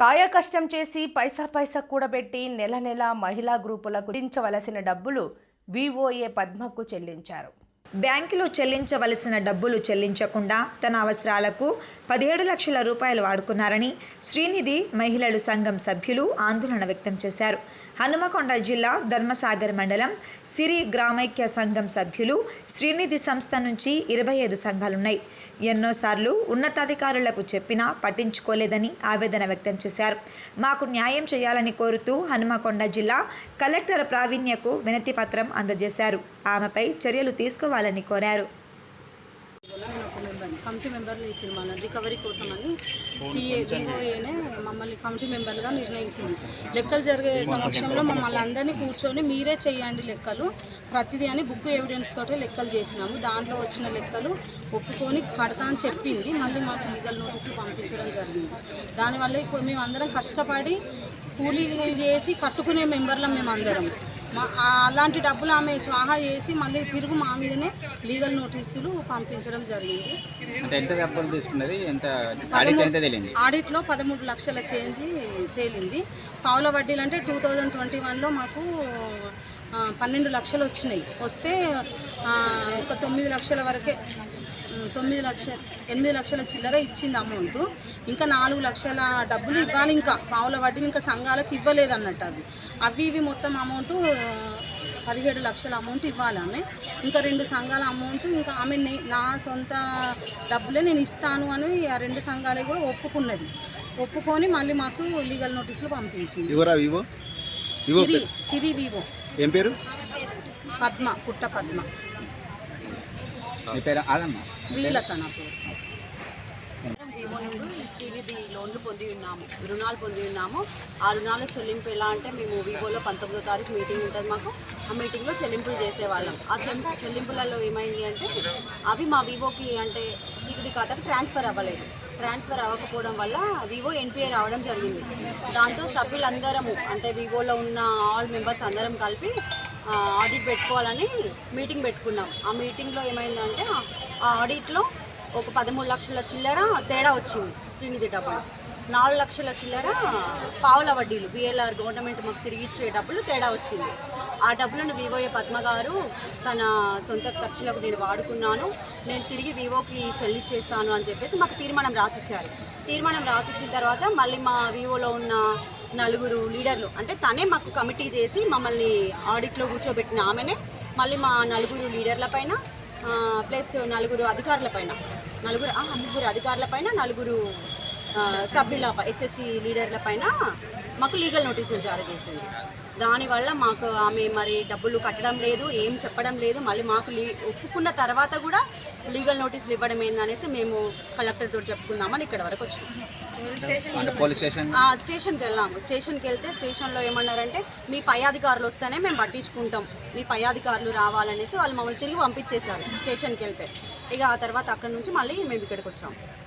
కాయకష్టం చేసి పైసా పైసా కూడబెట్టి నెల నెల మహిళా గ్రూపులకు చెల్లించవలసిన డబ్బులు వివోఏ పద్మకు చెల్లించారు. బ్యాంకులో చెల్లించవలసిన డబ్బులు చెల్లించకుండా తన అవసరాలకు 17 లక్షల రూపాయలు వాడుకున్నారని శ్రీనిధి మహిళలు సంఘం సభ్యులు ఆందోళన వ్యక్తం చేశారు. హనుమకొండ జిల్లా ధర్మసాగర్ మండలం సిరి గ్రామైక్య సంఘం సభ్యులు శ్రీనిధి సంస్థ నుంచి 25 సంఘాలున్నాయి. ఎన్నోసార్లు ఉన్నతాధికారులకు చెప్పినా పట్టించుకోలేదని ఆవేదన వ్యక్తం చేశారు. మాకు న్యాయం చేయాలని కోరుతూ హనుమకొండ జిల్లా కలెక్టర్ ప్రావీణ్యకు వినతి పత్రం అందజేశారు. ఆమెపై చర్యలు తీసుకోవాలని కోరారు. కమిటీ మెంబర్లు వేసింది మన రికవరీ కోసం అని వివోఏనే మమ్మల్ని కమిటీ మెంబర్గా నిర్ణయించింది. లెక్కలు జరిగే సమక్షంలో మమ్మల్ని అందరినీ కూర్చొని మీరే చేయండి లెక్కలు ప్రతిదీ అని బుక్ ఎవిడెన్స్ తోటే లెక్కలు చేసినాము. దాంట్లో వచ్చిన లెక్కలు ఒప్పుకొని కడతా అని చెప్పింది. మళ్ళీ మాకు లీగల్ నోటీసులు పంపించడం జరిగింది. దానివల్ల ఇప్పుడు మేము అందరం కష్టపడి కూలీ చేసి కట్టుకునే మెంబర్లం మేమందరం. అలాంటి డబ్బులు ఆమె స్వాహా చేసి మళ్ళీ తిరుగు మా మీదనే లీగల్ నోటీసులు పంపించడం జరిగింది. ఆడిట్లో 13 లక్షల చేంజ్ తేలింది. పావుల వడ్డీలు అంటే 2021లో మాకు 12 లక్షలు వచ్చినాయి. వస్తే ఒక 9 లక్షల వరకే 8 లక్షల చిల్లర ఇచ్చింది అమౌంట్. ఇంకా 4 లక్షల డబ్బులు ఇవ్వాలి. ఇంకా పావుల వడ్డీలు ఇంకా సంఘాలకు ఇవ్వలేదు అన్నట్టు అవి మొత్తం అమౌంట్ 17 లక్షల అమౌంట్ ఇవ్వాలి ఆమె. ఇంకా 2 సంఘాల అమౌంట్ ఇంకా ఆమె నా సొంత డబ్బులే నేను ఇస్తాను అని ఆ 2 సంఘాలు కూడా ఒప్పుకొని మళ్ళీ మాకు లీగల్ నోటీసులు పంపించింది. సిరి వివో ఏం పేరు? పద్మ, పుట్ట పద్మ, శ్రీలత నా పేరు. వివో నుండి శ్రీనిధి రుణాలు పొంది ఉన్నాము. ఆ రుణాల చెల్లింపు ఎలా అంటే మేము వివోలో 19వ తారీఖు మీటింగ్ ఉంటుంది మాకు. ఆ మీటింగ్లో చెల్లింపులు చేసేవాళ్ళం. ఆ చెల్లింపులలో ఏమైంది అంటే అవి మా వివోకి అంటే శ్రీనిధి ఖాతాకి ట్రాన్స్ఫర్ అవ్వలేదు. ట్రాన్స్ఫర్ అవ్వకపోవడం వల్ల వివో ఎన్పిఐ రావడం జరిగింది. దాంతో సభ్యులందరము అంటే వివోలో ఉన్న ఆల్ మెంబర్స్ అందరం కలిపి ఆడిట్ పెట్టుకోవాలని మీటింగ్ పెట్టుకున్నాం. ఆ మీటింగ్లో ఏమైందంటే ఆ ఆడిట్లో ఒక 13 లక్షల చిల్లర తేడా వచ్చింది. శ్రీనిధి డబ్బులు 4 లక్షల చిల్లర పావుల వడ్డీలు బిఎల్ఆర్ గవర్నమెంట్ మాకు తిరిగి ఇచ్చే డబ్బులు తేడా వచ్చింది. ఆ డబ్బులను వివోఏ పద్మ గారు తన సొంత ఖర్చులకు నేను వాడుకున్నాను, నేను తిరిగి వివోకి చెల్లించేస్తాను అని చెప్పేసి మాకు తీర్మానం రాసిచ్చారు. తీర్మానం రాసిచ్చిన తర్వాత మళ్ళీ మా వివోలో ఉన్న 4 లీడర్లు అంటే తనే మాకు కమిటీ చేసి మమ్మల్ని ఆడిట్లో కూర్చోబెట్టిన ఆమెనే మళ్ళీ మా 4 లీడర్ల పైన ప్లస్ 4 అధికారులపైన 3 అధికారులపైన 4 సభ్యుల ఎస్హెచ్ లీడర్ల పైన మాకు లీగల్ నోటీసులు జారీ చేసింది. దానివల్ల మాకు ఆమె మరి డబ్బులు కట్టడం లేదు, ఏం చెప్పడం లేదు. మళ్ళీ మాకు ఒప్పుకున్న తర్వాత కూడా లీగల్ నోటీసులు ఇవ్వడం ఏందనేసి మేము కలెక్టర్ తోటి చెప్పుకుందామని ఇక్కడ వరకు వచ్చినాం. స్టేషన్కి వెళ్ళాము. స్టేషన్కి వెళ్తే స్టేషన్లో ఏమన్నారంటే మీ పై అధికారులు వస్తేనే మేము పట్టించుకుంటాం, మీ పై అధికారులు రావాలనేసి వాళ్ళు మమ్మల్ని తిరిగి పంపించేశారు స్టేషన్కి వెళ్తే. ఇక ఆ తర్వాత అక్కడ నుంచి మళ్ళీ మేము ఇక్కడికి వచ్చాము.